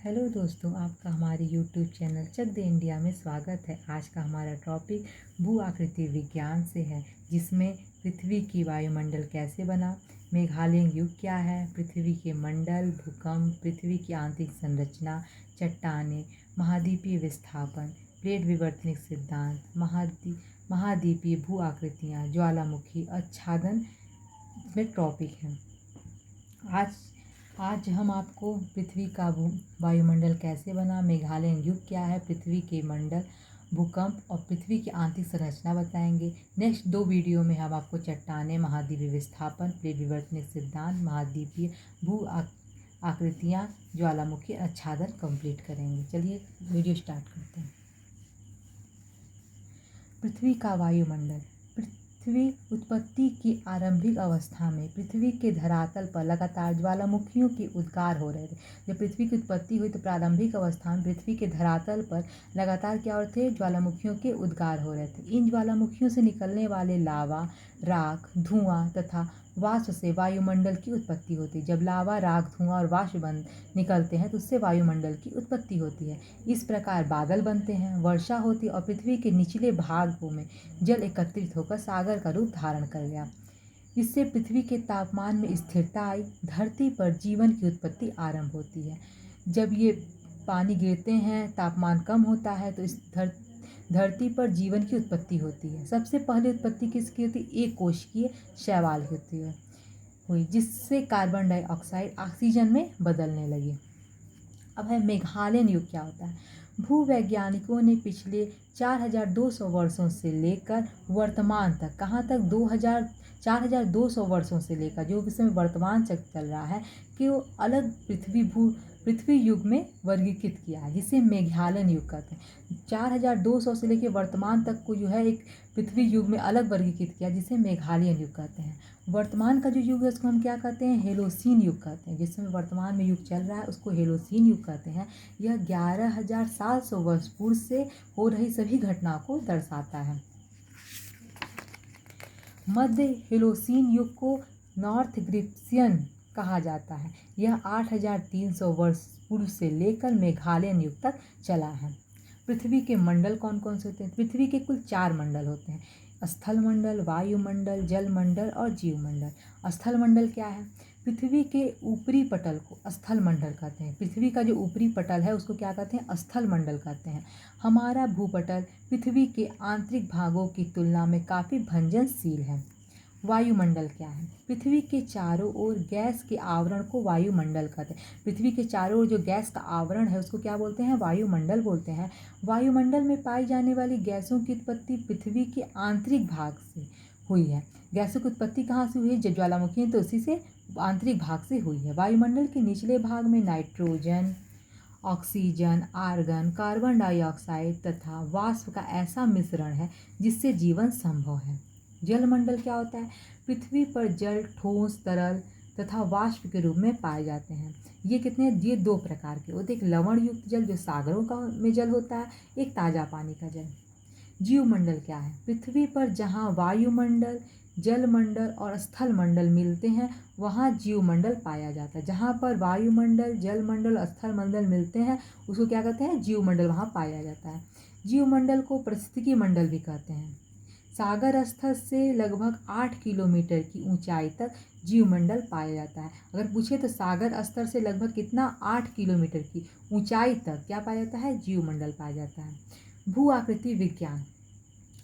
Hello दोस्तों, आपका हमारे यूट्यूब चैनल चक दे इंडिया में स्वागत है। आज का हमारा टॉपिक भू आकृति विज्ञान से है, जिसमें पृथ्वी की वायुमंडल कैसे बना, मेघालयन युग क्या है, पृथ्वी के मंडल, भूकंप, पृथ्वी की आंतरिक संरचना, चट्टानें, महाद्वीपीय विस्थापन, प्लेट विवर्तनिक सिद्धांत, महाद्वीपीय भू आकृतियाँ, ज्वालामुखी आच्छादन में टॉपिक है। आज हम आपको पृथ्वी का वायुमंडल कैसे बना, मेघालयन युग क्या है, पृथ्वी के मंडल, भूकंप और पृथ्वी की आंतरिक संरचना बताएंगे। नेक्स्ट 2 वीडियो में हम आपको चट्टानें, महाद्वीपीय विस्थापन, प्लेट विवर्तनिक सिद्धांत, महाद्वीपीय भू आकृतियाँ, ज्वालामुखी आच्छादन कंप्लीट करेंगे। चलिए वीडियो स्टार्ट करते हैं। पृथ्वी का वायुमंडल। पृथ्वी उत्पत्ति की आरंभिक अवस्था में पृथ्वी के धरातल पर लगातार ज्वालामुखियों के उद्गार हो रहे थे। जब पृथ्वी की उत्पत्ति हुई तो प्रारंभिक अवस्था में पृथ्वी के धरातल पर लगातार क्या हो रहे थे, ज्वालामुखियों के उद्गार हो रहे थे। इन ज्वालामुखियों से निकलने वाले लावा, राख, धुआं तथा वाष्प से वायुमंडल की उत्पत्ति होती है। जब लावा, राख, धुआं और वाष्प निकलते हैं तो उससे वायुमंडल की उत्पत्ति होती है। इस प्रकार बादल बनते हैं, वर्षा होती है और पृथ्वी के निचले भागों में जल एकत्रित होकर सागर का रूप धारण कर गया। इससे पृथ्वी के तापमान में स्थिरता आई, धरती पर जीवन की उत्पत्ति आरंभ होती है। जब ये पानी गिरते हैं, तापमान कम होता है तो इस धरती पर जीवन की उत्पत्ति होती है। सबसे पहले उत्पत्ति किसकी होती है? एक कोशिकीय शैवाल की हुई, जिससे कार्बन डाइऑक्साइड ऑक्सीजन में बदलने लगी। अब है मेघालयन युग क्या होता है। भूवैज्ञानिकों ने पिछले 4200 वर्षों से लेकर वर्तमान तक, कहाँ तक, 4200 वर्षों से लेकर जो इस समय वर्तमान तक चल रहा है, कि वो अलग पृथ्वी युग में वर्गीकृत किया है, जिसे मेघालयन युग कहते हैं। 4200 से लेकर वर्तमान तक को जो है एक पृथ्वी युग में अलग वर्गीकृत किया, जिसे मेघालयन युग कहते हैं। वर्तमान का जो युग है उसको हम क्या कहते हैं? हेलोसीन युग कहते हैं। जिसमें वर्तमान में युग चल रहा है उसको हेलोसीन युग कहते हैं। यह 11,700 वर्ष पूर्व से हो रही सभी घटनाओं को दर्शाता है। मध्य हेलोसीन युग को नॉर्थ ग्रीसियन कहा जाता है। यह 8,300 वर्ष पूर्व से लेकर मेघालयन युग तक चला है। पृथ्वी के मंडल कौन कौन से होते हैं? पृथ्वी के कुल 4 मंडल होते हैं: स्थल मंडल, वायुमंडल, जल मंडल और जीव मंडल। स्थल मंडल क्या है? पृथ्वी के ऊपरी पटल को स्थल मंडल कहते हैं। पृथ्वी का जो ऊपरी पटल है उसको क्या कहते हैं? स्थल मंडल कहते हैं। हमारा भूपटल पृथ्वी के आंतरिक भागों की तुलना में काफ़ी भंजनशील है। वायुमंडल क्या है? पृथ्वी के चारों ओर गैस के आवरण को वायुमंडल कहते हैं। पृथ्वी के चारों ओर जो गैस का आवरण है उसको क्या बोलते हैं? वायुमंडल बोलते हैं। वायुमंडल में पाई जाने वाली गैसों की उत्पत्ति पृथ्वी के आंतरिक भाग से हुई है। गैसों की उत्पत्ति कहाँ से हुई है? जब ज्वालामुखी है तो उसी से आंतरिक भाग से हुई है। वायुमंडल के निचले भाग में nitrogen, oxygen, argon, carbon dioxide तथा वाष्प का ऐसा मिश्रण है जिससे जीवन संभव है। जलमंडल क्या होता है? पृथ्वी पर जल ठोस, तरल तथा वाष्प के रूप में पाए जाते हैं। ये 2 प्रकार के होते हैं। एक लवण युक्त जल जो सागरों का में जल होता है, एक ताज़ा पानी का जल। जीवमंडल क्या है? पृथ्वी पर जहाँ वायुमंडल, जलमंडल और स्थल मंडल मिलते हैं वहाँ जीवमंडल पाया जाता है। जहाँ पर वायुमंडल, जलमंडल और स्थल मंडल मिलते हैं उसको क्या कहते हैं? जीवमंडल, वहाँ पाया जाता है। जीवमंडल को पारिस्थितिकी मंडल भी कहते हैं। सागर स्तर से लगभग 8 किलोमीटर की ऊंचाई तक जीवमंडल पाया जाता है। अगर पूछे तो सागर स्तर से लगभग कितना? 8 किलोमीटर की ऊंचाई तक क्या पाया जाता है? जीवमंडल पाया जाता है। भू आकृति विज्ञान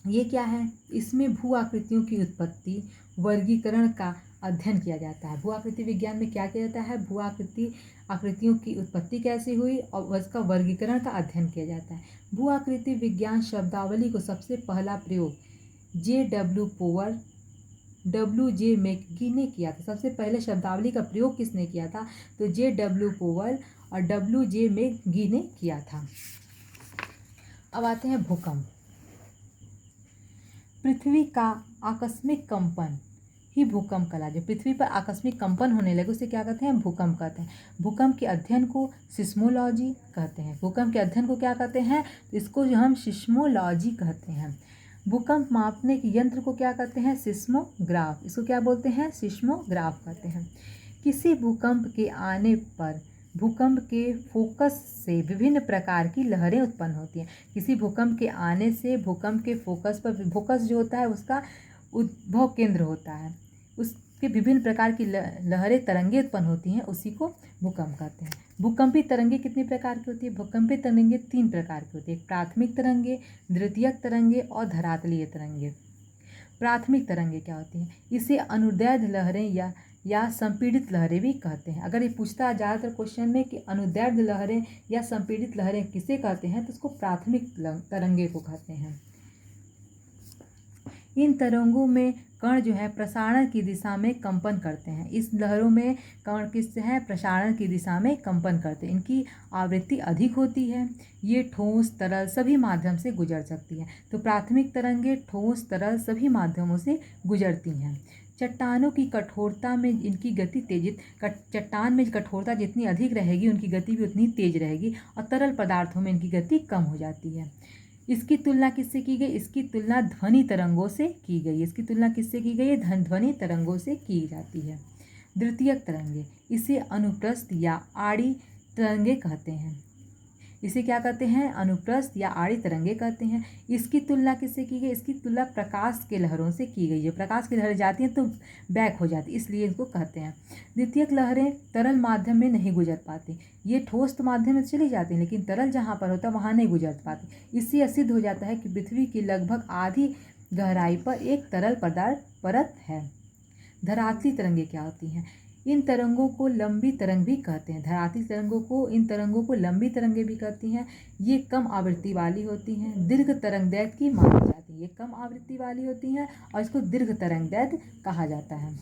ये क्या है? इसमें भू आकृतियों की उत्पत्ति, वर्गीकरण का अध्ययन किया जाता है। भू आकृति विज्ञान में क्या किया जाता है? आकृतियों की उत्पत्ति कैसे हुई और उसका वर्गीकरण का अध्ययन किया जाता है। भू आकृति विज्ञान शब्दावली को सबसे पहला प्रयोग J.W. Power, W.J. मैकगी ने किया था। सबसे पहले शब्दावली का प्रयोग किसने किया था? तो J.W. पोवर और W.J. मैकगी ने किया था। अब आते हैं भूकंप। पृथ्वी का आकस्मिक कंपन ही भूकंप कहलाता है। पृथ्वी पर आकस्मिक कंपन होने लगे उसे क्या कहते हैं? भूकंप कहते हैं। भूकंप के अध्ययन को सिस्मोलॉजी कहते हैं। भूकंप के अध्ययन को क्या कहते हैं? इसको जो हम सिस्मोलॉजी कहते हैं। भूकंप मापने के यंत्र को क्या कहते हैं? सिस्मोग्राफ। इसको क्या बोलते हैं? सिस्मोग्राफ कहते हैं। किसी भूकंप के आने पर भूकंप के फोकस से विभिन्न प्रकार की लहरें उत्पन्न होती हैं। किसी भूकंप के आने से भूकंप के फोकस जो होता है उसका उद्भव केंद्र होता है, उसके विभिन्न प्रकार की लहरें तरंगे उत्पन्न होती हैं, उसी को भूकंप कहते हैं। भूकंपी तरंगे कितने प्रकार की होती है? भूकंपी तरंगे 3 प्रकार की होती है, प्राथमिक तरंगे, द्वितीयक तरंगे और धरातलीय तरंगे। प्राथमिक तरंगे क्या होती हैं? इसे अनुदैर्ध्य लहरें या संपीड़ित लहरें भी कहते हैं। अगर ये पूछता है ज़्यादातर क्वेश्चन में कि अनुदैर्ध्य लहरें या संपीड़ित लहरें किसे कहते हैं, तो उसको प्राथमिक तरंगे को कहते हैं। इन तरंगों में कण जो है प्रसारण की दिशा में कंपन करते हैं। इस लहरों में कण किससे हैं? प्रसारण की दिशा में कंपन करते हैं। इनकी आवृत्ति अधिक होती है। ये ठोस, तरल सभी माध्यम से गुजर सकती हैं। तो प्राथमिक तरंगे ठोस, तरल सभी माध्यमों से गुजरती हैं। चट्टानों की कठोरता में इनकी गति चट्टान में कठोरता जितनी अधिक रहेगी उनकी गति भी उतनी तेज रहेगी, और तरल पदार्थों में इनकी गति कम हो जाती है। इसकी तुलना किससे की गई? इसकी तुलना ध्वनि तरंगों से की गई। इसकी तुलना किससे की गई है? ध्वनि तरंगों से की जाती है। द्वितीयक तरंगे, इसे अनुप्रस्थ या आड़ी तरंगे कहते हैं। इसे क्या कहते हैं? अनुप्रस्थ या आड़ी तरंगे कहते हैं। इसकी तुलना किससे की गई? इसकी तुलना प्रकाश के लहरों से की गई है। प्रकाश की लहरें जाती हैं तो बैक हो जाती, इसलिए इसको कहते हैं। द्वितीयक लहरें तरल माध्यम में नहीं गुजर पाती। ये ठोस माध्यम में चली जाती हैं, लेकिन तरल जहाँ पर होता है वहाँ नहीं गुजर पाती। इससे यह सिद्ध हो जाता है कि पृथ्वी की लगभग आधी गहराई पर एक तरल परत है। धरातली तरंगे क्या होती हैं? इन तरंगों को लंबी तरंग भी कहते हैं। धरातली इन तरंगों को लंबी तरंगे भी कहती हैं। ये कम आवृत्ति वाली होती हैं, दीर्घ तरंगदैर्घ्य की मानी जाती है। ये कम आवृत्ति वाली होती हैं और इसको दीर्घ तरंगदैर्घ्य कहा जाता है।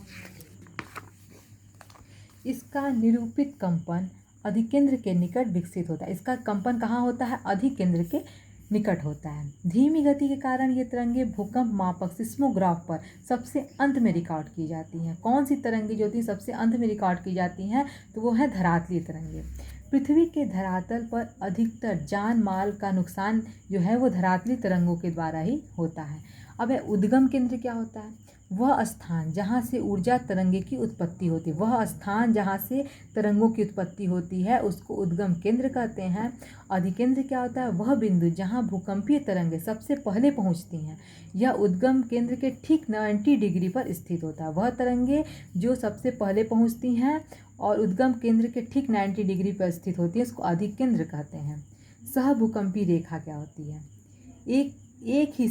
इसका निरूपित कंपन अधिकेंद्र के निकट विकसित होता है। इसका कंपन कहाँ होता है? अधिकेंद्र के निकट होता है। धीमी गति के कारण ये तरंगे भूकंप मापक सिस्मोग्राफ पर सबसे अंत में रिकॉर्ड की जाती हैं। कौन सी तरंगे जो होती हैं सबसे अंत में रिकॉर्ड की जाती हैं? तो वो है धरातलीय तरंगे। पृथ्वी के धरातल पर अधिकतर जान माल का नुकसान जो है वो धरातलीय तरंगों के द्वारा ही होता है। अब उद्गम केंद्र क्या होता है? वह स्थान जहाँ से ऊर्जा तरंगे की उत्पत्ति होती है, वह स्थान जहाँ से तरंगों की उत्पत्ति होती है उसको उद्गम केंद्र कहते हैं। अधिकेंद्र क्या होता है? वह बिंदु जहाँ भूकंपीय तरंगे सबसे पहले पहुँचती हैं। यह उद्गम केंद्र के ठीक 90 डिग्री पर स्थित होता है। वह तरंगे जो सबसे पहले पहुँचती हैं और उद्गम केंद्र के ठीक 90 डिग्री पर स्थित होती है उसको अधिकेंद्र कहते हैं। सहभूकंपीय रेखा क्या होती है? एक ही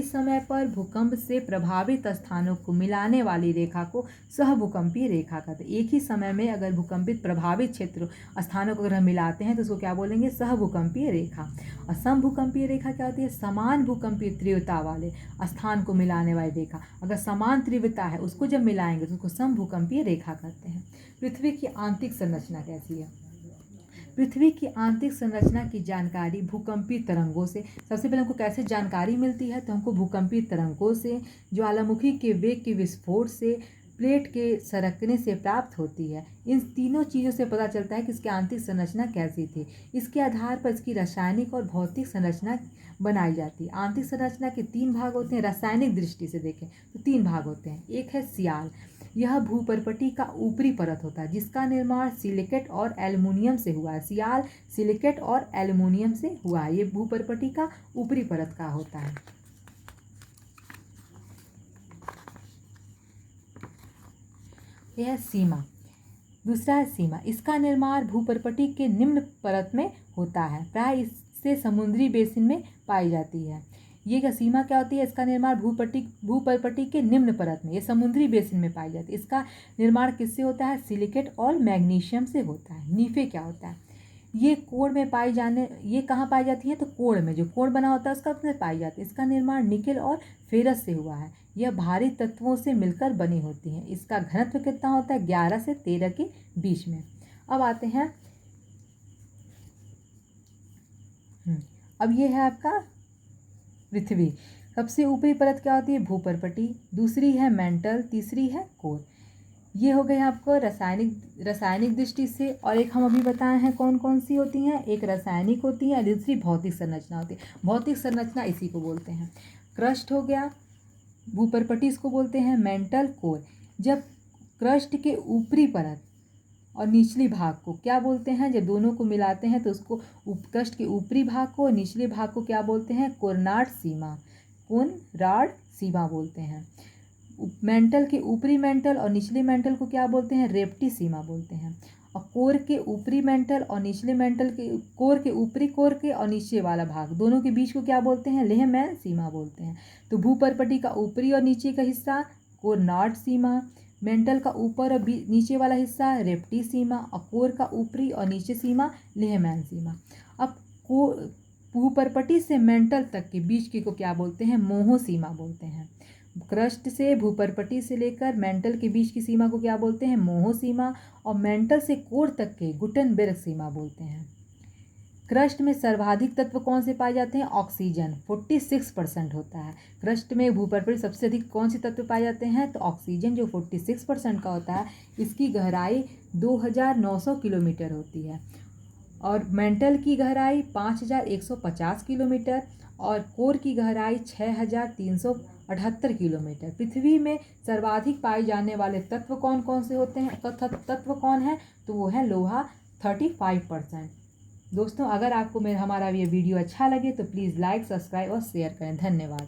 समय पर भूकंप से प्रभावित स्थानों को मिलाने वाली रेखा को सहभूकंपीय रेखा कहते हैं। एक ही समय में अगर भूकंपित प्रभावित क्षेत्र स्थानों को अगर हम मिलाते हैं तो उसको क्या बोलेंगे? सहभूकंपीय रेखा। और समभूकंपीय रेखा क्या होती है? समान भूकंपीय तीव्रता वाले स्थान को मिलाने वाली रेखा। अगर समान तीव्रता है उसको जब मिलाएंगे तो उसको समभूकंपीय रेखा कहते हैं। पृथ्वी की आंतरिक संरचना कैसी है? पृथ्वी की आंतरिक संरचना की जानकारी भूकंपीय तरंगों से। सबसे पहले हमको कैसे जानकारी मिलती है? तो हमको भूकंपीय तरंगों से, ज्वालामुखी के वेग के विस्फोट से, प्लेट के सरकने से प्राप्त होती है। इन तीनों चीज़ों से पता चलता है कि इसकी आंतरिक संरचना कैसी थी। इसके आधार पर इसकी रासायनिक और भौतिक संरचना बनाई जाती है। आंतरिक संरचना के 3 भाग होते हैं। रासायनिक दृष्टि से देखें तो 3 भाग होते हैं। एक है सियाल, यह भूपर्पटी का ऊपरी परत होता है जिसका निर्माण सिलिकेट और एल्युमिनियम से हुआ है। सियाल सिलिकेट और एल्युमिनियम से हुआ है। ये भूपर्पटी का ऊपरी परत का होता है। यह है सीमा। दूसरा है सीमा, इसका निर्माण भूपर्पटी के निम्न परत में होता है। प्राय इससे समुद्री बेसिन में पाई जाती है। ये सीमा क्या होती है? इसका निर्माण भूपर्पटी के निम्न परत में, ये समुद्री बेसिन में पाई जाती है। इसका निर्माण किससे होता है? सिलिकेट और मैग्नीशियम से होता है। नीफे क्या होता है? ये कोण में ये कहाँ पाई जाती है? तो कोण में, जो कोण बना होता है उसका उसमें पाई जाती है। इसका निर्माण निकेल और फेरस से हुआ है। यह भारी तत्वों से मिलकर बनी होती है। इसका घनत्व कितना होता है? 11 से 13 के बीच में। अब आते हैं, अब ये है आपका पृथ्वी। सबसे ऊपरी परत क्या होती है? भूपर्पटी। दूसरी है मेंटल, तीसरी है कोर। ये हो गए आपको रासायनिक दृष्टि से। और एक हम अभी बताए हैं कौन कौन सी होती हैं। एक रासायनिक होती है, दूसरी भौतिक संरचना होती है। भौतिक संरचना इसी को बोलते हैं। क्रस्ट हो गया, भूपर्पटी इसको बोलते हैं, मेंटल, कोर। जब क्रस्ट के ऊपरी परत और निचली भाग को क्या बोलते हैं? जब दोनों को मिलाते हैं तो उसको क्रस्ट के ऊपरी भाग को, निचले भाग को क्या बोलते हैं? कोरनाड सीमा, कोनराड सीमा बोलते हैं। मेंटल के ऊपरी मेंटल और निचले मेंटल को क्या बोलते हैं? रेप्टी सीमा बोलते हैं। और कोर के ऊपरी मेंटल और निचले मेंटल के, कोर के ऊपरी कोर के और नीचे वाला भाग दोनों के बीच को क्या बोलते हैं? लेहमैन सीमा बोलते हैं। तो भूपर्पटी का ऊपरी और नीचे का हिस्सा कोरनाड सीमा, मेंटल का ऊपर और नीचे वाला हिस्सा रेप्टी सीमा, और कोर का ऊपरी और नीचे सीमा लेहमैन सीमा। अब भूपर्पटी से मेंटल तक के बीच की को क्या बोलते हैं? मोहो सीमा बोलते हैं। क्रस्ट से भूपर्पटी से लेकर मेंटल के बीच की सीमा को क्या बोलते हैं? मोहो सीमा। और मेंटल से कोर तक के गुटेनबर्ग सीमा बोलते हैं। क्रस्ट में सर्वाधिक तत्व कौन से पाए जाते हैं? ऑक्सीजन 46% होता है। क्रस्ट में भूपर्पटी सबसे अधिक कौन से तत्व पाए जाते हैं? तो ऑक्सीजन जो 46% का होता है। इसकी गहराई 2900 किलोमीटर होती है और मेंटल की गहराई 5150 किलोमीटर और कोर की गहराई 6378 किलोमीटर। पृथ्वी में सर्वाधिक पाए जाने वाले तत्व कौन कौन से होते हैं? तत्व कौन है? तो वो है लोहा 35%। दोस्तों, अगर आपको हमारा ये वीडियो अच्छा लगे तो प्लीज़ लाइक, सब्सक्राइब और शेयर करें। धन्यवाद।